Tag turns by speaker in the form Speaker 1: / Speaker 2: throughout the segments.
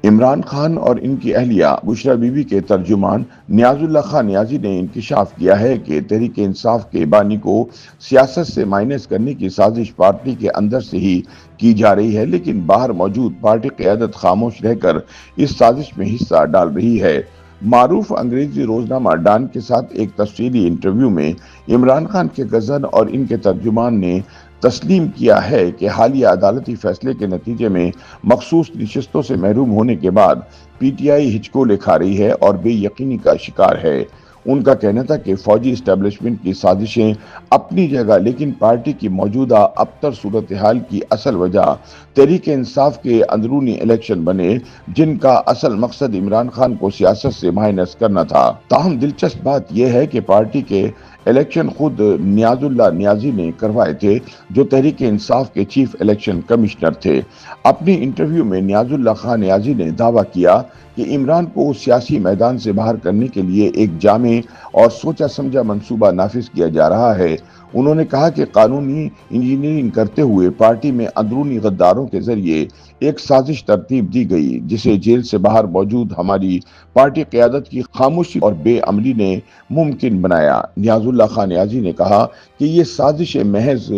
Speaker 1: عمران خان اور ان کی اہلیہ بشرا بی بی کے ترجمان نیاز اللہ خان نیازی نے انکشاف کیا ہے کہ تحریک انصاف کے بانی کو سیاست سے مائنس کرنے کی سازش پارٹی کے اندر سے ہی کی جا رہی ہے، لیکن باہر موجود پارٹی قیادت خاموش رہ کر اس سازش میں حصہ ڈال رہی ہے۔ معروف انگریزی روزنامہ ڈان کے ساتھ ایک تفصیلی انٹرویو میں عمران خان کے کزن اور ان کے ترجمان نے تسلیم کیا ہے کہ حالیہ عدالتی فیصلے کے نتیجے میں مخصوص نشستوں سے محروم ہونے کے بعد پی ٹی آئی ہچکولے کھا رہی ہے اور بے یقینی کا شکار ہے۔ ان کا کہنا تھا کہ فوجی اسٹیبلشمنٹ کی سازشیں اپنی جگہ، لیکن پارٹی کی موجودہ ابتر صورتحال کی اصل وجہ تحریک انصاف کے اندرونی الیکشن بنے، جن کا اصل مقصد عمران خان کو سیاست سے مائنس کرنا تھا۔ تاہم دلچسپ بات یہ ہے کہ پارٹی کے الیکشن خود نیاز اللہ نیازی نے کروائے تھے، جو تحریک انصاف کے چیف الیکشن کمشنر تھے۔ اپنے انٹرویو میں نیاز اللہ خان نیازی نے دعویٰ کیا کہ عمران کو سیاسی میدان سے باہر کرنے کے لیے ایک جامع اور سوچا سمجھا منصوبہ نافذ کیا جا رہا ہے۔ انہوں نے کہا کہ قانونی انجینئرنگ کرتے ہوئے پارٹی میں اندرونی غداروں کے ذریعے ایک سازش ترتیب دی گئی، جسے جیل سے باہر موجود ہماری پارٹی قیادت کی خاموشی اور بے عملی نے ممکن بنایا۔ نیاز اللہ خان نیازی نے کہا کہ یہ سازش محض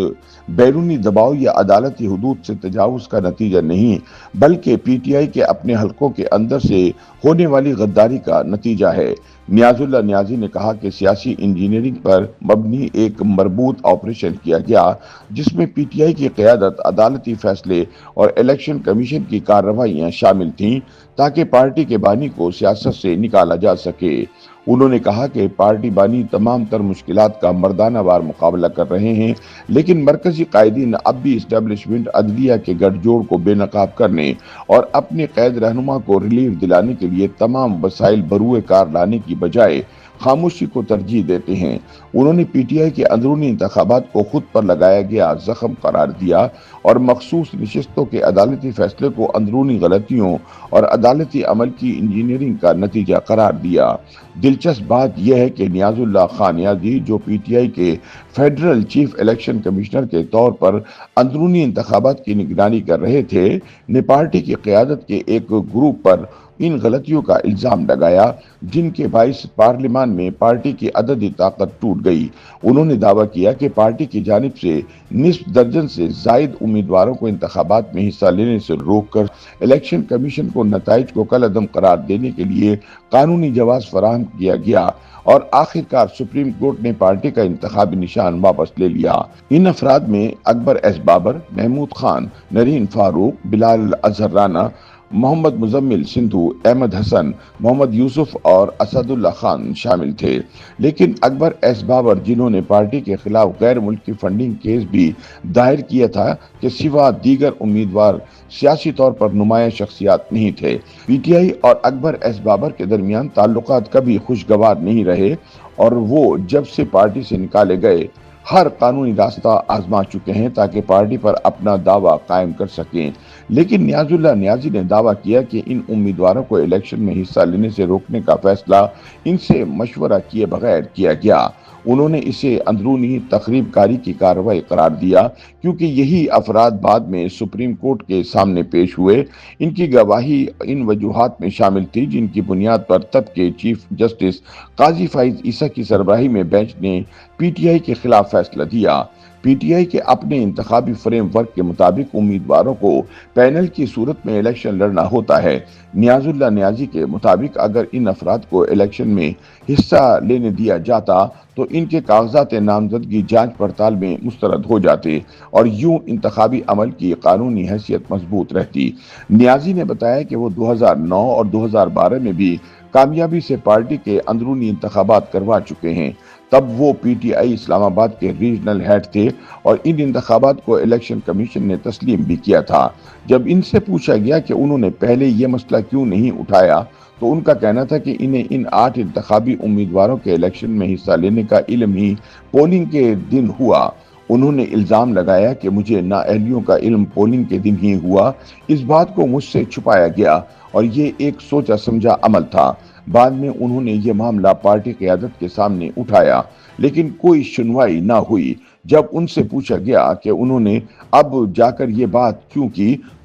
Speaker 1: بیرونی دباؤ یا عدالتی حدود سے تجاوز کا نتیجہ نہیں، بلکہ پی ٹی آئی کے اپنے حلقوں کے اندر سے ہونے والی غداری کا نتیجہ ہے۔ نیاز اللہ نیازی نے کہا کہ سیاسی انجینئرنگ پر مبنی ایک مربوط آپریشن کیا گیا، جس میں پی ٹی آئی کی قیادت، عدالتی فیصلے اور الیکشن کمیشن کی کارروائیاں شامل تھیں تاکہ پارٹی کے بانی کو سیاست سے نکالا جا سکے۔ انہوں نے کہا کہ پارٹی بانی تمام تر مشکلات کا مردانہ وار مقابلہ کر رہے ہیں، لیکن مرکزی قائدین اب بھی اسٹیبلشمنٹ عدلیہ کے گٹھ جوڑ کو بے نقاب کرنے اور اپنے قید رہنما کو ریلیف دلانے کے لیے تمام وسائل بروئے کار لانے کی بجائے خاموشی کو ترجیح دیتے ہیں۔ انہوں نے پی ٹی آئی کے اندرونی انتخابات کو خود پر لگایا گیا زخم قرار دیا اور مخصوص نشستوں کے عدالتی فیصلے کو اندرونی غلطیوں اور عدالتی عمل کی انجینئرنگ کا نتیجہ قرار دیا۔ دلچسپ بات یہ ہے کہ نیاز اللہ خان نیازی، جو پی ٹی آئی کے فیڈرل چیف الیکشن کمشنر کے طور پر اندرونی انتخابات کی نگرانی کر رہے تھے، نے پارٹی کی قیادت کے ایک گروپ پر ان غلطیوں کا الزام لگایا، جن کے باعث پارلیمان میں پارٹی کی عددی طاقت ٹوٹ گئی۔ انہوں نے دعویٰ کیا کہ پارٹی کی جانب سے نصف درجن سے زائد امیدواروں کو انتخابات میں حصہ لینے سے روک کر الیکشن کمیشن کو نتائج کو کالعدم قرار دینے کے لیے قانونی جواز فراہم کیا گیا اور آخرکار سپریم کورٹ نے پارٹی کا انتخابی نشان واپس لے لیا۔ ان افراد میں اکبر ایس بابر، محمود خان، نرین فاروق، بلال اظہر رانا، محمد مزمل سندھو، احمد حسن، محمد یوسف اور اسد اللہ خان شامل تھے۔ لیکن اکبر ایس بابر، جنہوں نے پارٹی کے خلاف غیر ملکی فنڈنگ کیس بھی دائر کیا تھا، کہ سوا دیگر امیدوار سیاسی طور پر نمایاں شخصیات نہیں تھے۔ پی ٹی آئی اور اکبر ایس بابر کے درمیان تعلقات کبھی خوشگوار نہیں رہے اور وہ جب سے پارٹی سے نکالے گئے ہر قانونی راستہ آزما چکے ہیں تاکہ پارٹی پر اپنا دعویٰ قائم کر سکیں۔ لیکن نیاز اللہ نیازی نے دعویٰ کیا کہ ان امیدواروں کو الیکشن میں حصہ لینے سے روکنے کا فیصلہ ان سے مشورہ کیے بغیر کیا گیا۔ انہوں نے اسے اندرونی تخریب کاری کی کارروائی قرار دیا، کیونکہ یہی افراد بعد میں سپریم کورٹ کے سامنے پیش ہوئے۔ ان کی گواہی ان وجوہات میں شامل تھی جن کی بنیاد پر تب کے چیف جسٹس قاضی فائز عیسیٰ کی سربراہی میں بینچ نے پی ٹی آئی کے خلاف فیصلہ دیا۔ پی ٹی آئی کے اپنے انتخابی فریم ورک کے مطابق امیدواروں کو پینل کی صورت میں الیکشن لڑنا ہوتا ہے۔ نیاز اللہ نیازی کے مطابق اگر ان افراد کو الیکشن میں حصہ لینے دیا جاتا تو ان کے کاغذات نامزدگی جانچ پڑتال میں مسترد ہو جاتے اور یوں انتخابی عمل کی قانونی حیثیت مضبوط رہتی۔ نیازی نے بتایا کہ وہ 2009 اور 2012 میں بھی کامیابی سے پارٹی کے اندرونی انتخابات کروا چکے ہیں۔ تب وہ پی ٹی آئی اسلام آباد کے ریجنل ہیڈ تھے اور ان انتخابات کو الیکشن کمیشن نے تسلیم بھی کیا تھا۔ جب ان سے پوچھا گیا کہ انہوں نے پہلے یہ مسئلہ کیوں نہیں اٹھایا تو ان کا کہنا تھا کہ انہیں ان 8 انتخابی امیدواروں کے الیکشن میں حصہ لینے کا علم ہی پولنگ کے دن ہوا۔ انہوں نے الزام لگایا کہ مجھے نااہلیوں کا علم پولنگ کے دن ہی ہوا، اس بات کو مجھ سے چھپایا گیا اور یہ ایک سوچا سمجھا عمل تھا۔ بعد میں انہوں نے یہ معاملہ پارٹی قیادت کے سامنے اٹھایا، لیکن کوئی سنوائی نہ ہوئی۔ جب ان سے پوچھا گیا کہ انہوں نے اب جا کر یہ بات کیوں کی